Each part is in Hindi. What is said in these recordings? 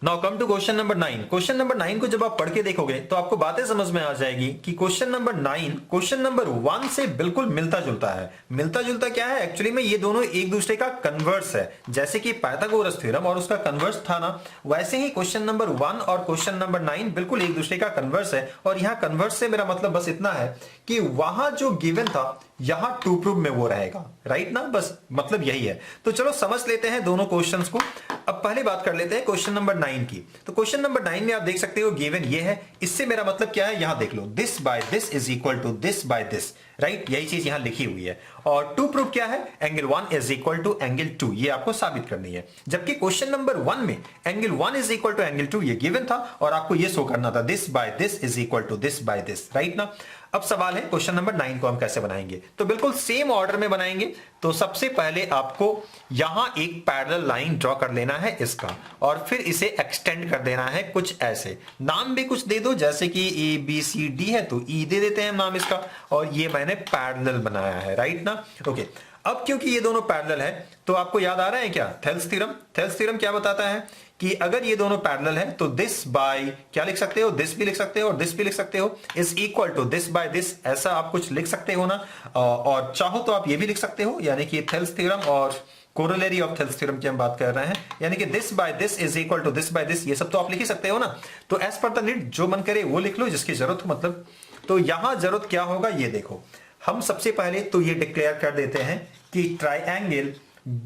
Now come to question number 9। Question number 9 को जब आप पढ़ के देखोगे तो आपको बातें समझ में आ जाएगी कि क्वेश्चन नंबर 9 क्वेश्चन नंबर 1 से बिल्कुल मिलता जुलता है। मिलता जुलता क्या है, एक्चुअली में ये दोनों एक दूसरे का कन्वर्स है। जैसे कि पाइथागोरस थ्योरम और उसका कन्वर्स था ना, वैसे ही क्वेश्चन नंबर 1 और क्वेश्चन नंबर 9 बिल्कुल एक दूसरे का कन्वर्स है। और यहाँ कन्वर्स से मेरा मतलब बस इतना है कि वहां जो गिवन था यहां टू प्रूफ में वो रहेगा, राइट ना, बस मतलब यही है। तो चलो समझ लेते हैं दोनों क्वेश्चंस को। अब पहले बात कर लेते हैं क्वेश्चन नंबर 9 की। तो क्वेश्चन नंबर 9 में आप देख सकते हो गिवन ये है। इससे मेरा मतलब क्या है, यहां देख लो, this by this is equal to this by this, right, यही चीज यहां लिखी हुई है। और टू प्रूफ क्या है, angle 1 is equal to angle 2, ये आपको साबित करनी है। जबकि क्वेश्चन नंबर 1 में angle 1 is equal to angle 2 ये गिवन था और आपको ये शो करना था this by this is equal to this by this, right ना। अब सवाल है क्वेश्चन नंबर 9 को हम कैसे बनाएंगे। तो बिल्कुल सेम ऑर्डर में बनाएंगे। तो सबसे पहले आपको यहां एक पैरेलल लाइन ड्रॉ कर लेना है इसका, और फिर इसे एक्सटेंड कर देना है कुछ ऐसे। नाम भी कुछ दे दो, जैसे कि ABCD है तो E दे देते हैं नाम इसका, और ये मैंने पैरेलल बनाया है, राइट ना। ओके, अब क्योंकि ये दोनों पैरेलल है तो आपको याद आ रहा है क्या, थेल्स थ्योरम। थेल्स थ्योरम क्या बताता है कि अगर ये दोनों पैरेलल है तो दिस बाय क्या लिख सकते हो, दिस भी लिख सकते हो और दिस भी लिख सकते हो, is equal to this by this, ऐसा आप कुछ लिख सकते हो ना। और चाहो तो आप ये भी लिख सकते हो, यानी कि थेल्स थ्योरम और कोरोलरी ऑफ थेल्स थ्योरम की हम बात कर रहे हैं, यानी कि this by this is equal to this by this, ये सब तो आप लिख ही सकते हो ना। तो एज पर द नीड जो मन करे वो लिख लो, जिसकी जरूरत हो मतलब। तो यहां जरूरत क्या होगा ये देखो, हम सबसे पहले तो ये डिक्लेयर कर देते हैं कि ट्राइएंगल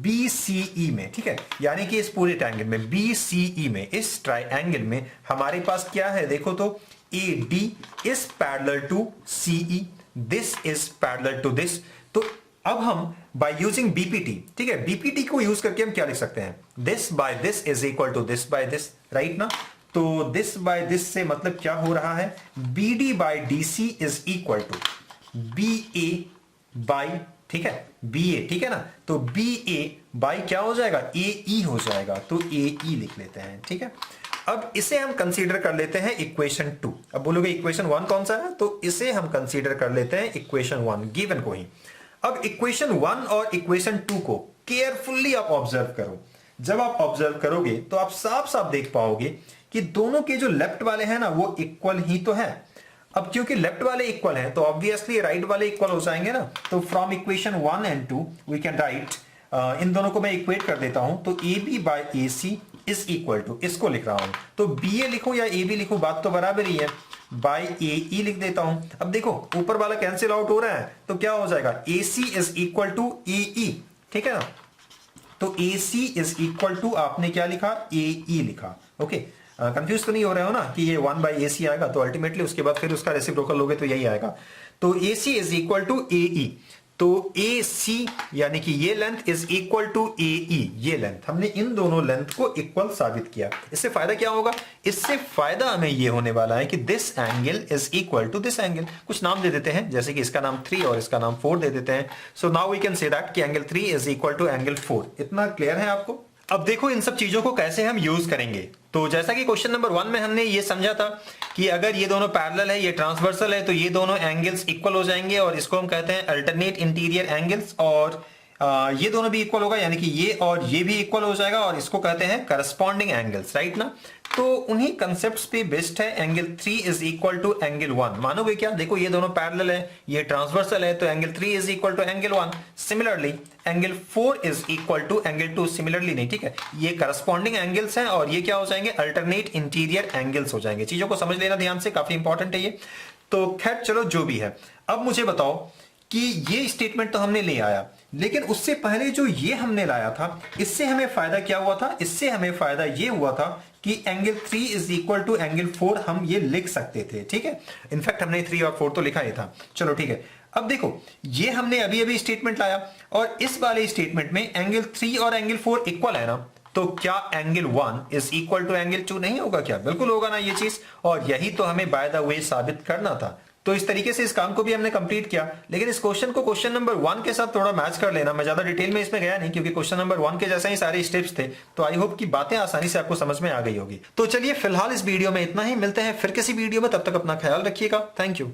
BCE में, ठीक है, यानी कि इस पूरे ट्राइएंगल में BCE में, इस ट्राइएंगल में हमारे पास क्या है देखो, तो AD is parallel to CE, this is parallel to this. तो अब हम बाय यूजिंग BPT, ठीक है, BPT को यूज करके हम क्या लिख सकते हैं, this by this is equal to this by this, right ना। तो दिस बाय दिस से मतलब क्या हो रहा है, BD by DC is equal to BA by, ठीक है, BA, ठीक है ना। तो BA बाय क्या हो जाएगा, AE हो जाएगा, तो AE लिख लेते हैं, ठीक है। अब इसे हम कंसीडर कर लेते हैं इक्वेशन 2। अब बोलोगे इक्वेशन 1 कौन सा है, तो इसे हम कंसीडर कर लेते हैं इक्वेशन 1 गिवन को ही। अब इक्वेशन 1 और इक्वेशन 2 को केयरफुली आप ऑब्जर्व करो। जब आप ऑब्जर्व करोगे तो आप साफ साफ देख पाओगे कि दोनों के जो लेफ्ट वाले हैं ना वो इक्वल ही तो है। अब क्योंकि लेफ्ट वाले इक्वल हैं तो ऑब्वियसली राइट वाले इक्वल हो जाएंगे ना। तो from equation 1 and 2 we can write, इन दोनों को मैं इक्वेट कर देता हूं, तो AB by AC is equal to, इसको लिख रहा हूं, तो BA लिखूं या AB लिखूं बात तो बराबर ही है, बाय AE लिख देता हूं। अब देखो ऊपर वाला कैंसिल आउट हो रहा है तो क्या हो जाएगा, AC is equal to AE, ठीक है ना। तो AC इज इक्वल टू आपने क्या लिखा, AE लिखा, ओके। कंफ्यूज तो नहीं हो रहे हो ना कि ये 1 बाई AC आएगा, तो अल्टीमेटली उसके बाद फिर उसका रेसिप्रोकल लोगे तो यही आएगा। तो AC is equal to AE, तो AC यानी कि ये length is equal to AE, ये लेंथ, हमने इन दोनों लेंथ को इक्वल साबित किया। इससे फायदा क्या होगा, इससे फायदा हमें ये होने वाला है कि this angle is equal to this angle. कुछ नाम दे देते हैं, जैसे कि इसका नाम 3 और इसका नाम 4 दे देते हैं। So now we can say that कि angle 3 is equal to angle 4। इतना क्लियर है आपको। अब देखो इन सब चीजों को कैसे हम यूज करेंगे। तो जैसा कि क्वेश्चन नंबर 1 में हमने ये समझा था कि अगर ये दोनों पैरेलल है, ये ट्रांसवर्सल है, तो ये दोनों एंगल्स इक्वल हो जाएंगे और इसको हम कहते हैं अल्टरनेट इंटीरियर एंगल्स। और ये दोनों भी इक्वल होगा, यानी कि ये और ये भी इक्वल हो जाएगा और इसको कहते हैं करस्पॉन्डिंग एंगल्स, राइट ना। तो उन्हीं कंसेप्ट्स पे बेस्ड है angle 3 is equal to angle 1। मानोगे क्या, देखो ये दोनों पैरेलल है, ये ट्रांसवर्सल है, तो angle 3 is equal to angle 1। Similarly angle 4 is equal to angle 2, similarly नहीं, ठीक है, ये करस्पॉन्डिंग एंगल्स हैं और ये क्या हो जाएंगे, अल्टरनेट इंटीरियर एंगल्स हो जाएंगे। चीजों को समझ लेना ध्यान से, काफी इंपॉर्टेंट है ये। तो खैर चलो जो भी है, अब मुझे बताओ कि ये स्टेटमेंट तो हमने ले आया, लेकिन उससे पहले जो ये हमने लाया था इससे हमें फायदा क्या हुआ था, इससे हमें फायदा ये हुआ था कि angle 3 is equal to angle 4 हम ये लिख सकते थे, ठीक है। इनफैक्ट हमने 3 और 4 तो लिखा ही था। चलो ठीक है, अब देखो ये हमने अभी अभी स्टेटमेंट लाया और इस वाले स्टेटमेंट में एंगल 3 और एंगल 4 इक्वल है ना, तो क्या angle 1 is equal to angle 2 नहीं होगा क्या, बिल्कुल होगा ना ये चीज। और यही तो हमें बाय द वे साबित करना था। तो इस तरीके से इस काम को भी हमने कंप्लीट किया, लेकिन इस क्वेश्चन को क्वेश्चन नंबर 1 के साथ थोड़ा मैच कर लेना। मैं ज्यादा डिटेल में इसमें गया नहीं क्योंकि क्वेश्चन नंबर 1 के जैसा ही सारे स्टेप्स थे, तो आई होप कि बातें आसानी से आपको समझ में आ गई होगी। तो चलिए फिलहाल इस वीडियो में इतना ही, मिलते हैं फिर किसी वीडियो में, तब तक अपना ख्याल रखिएगा। Thank you.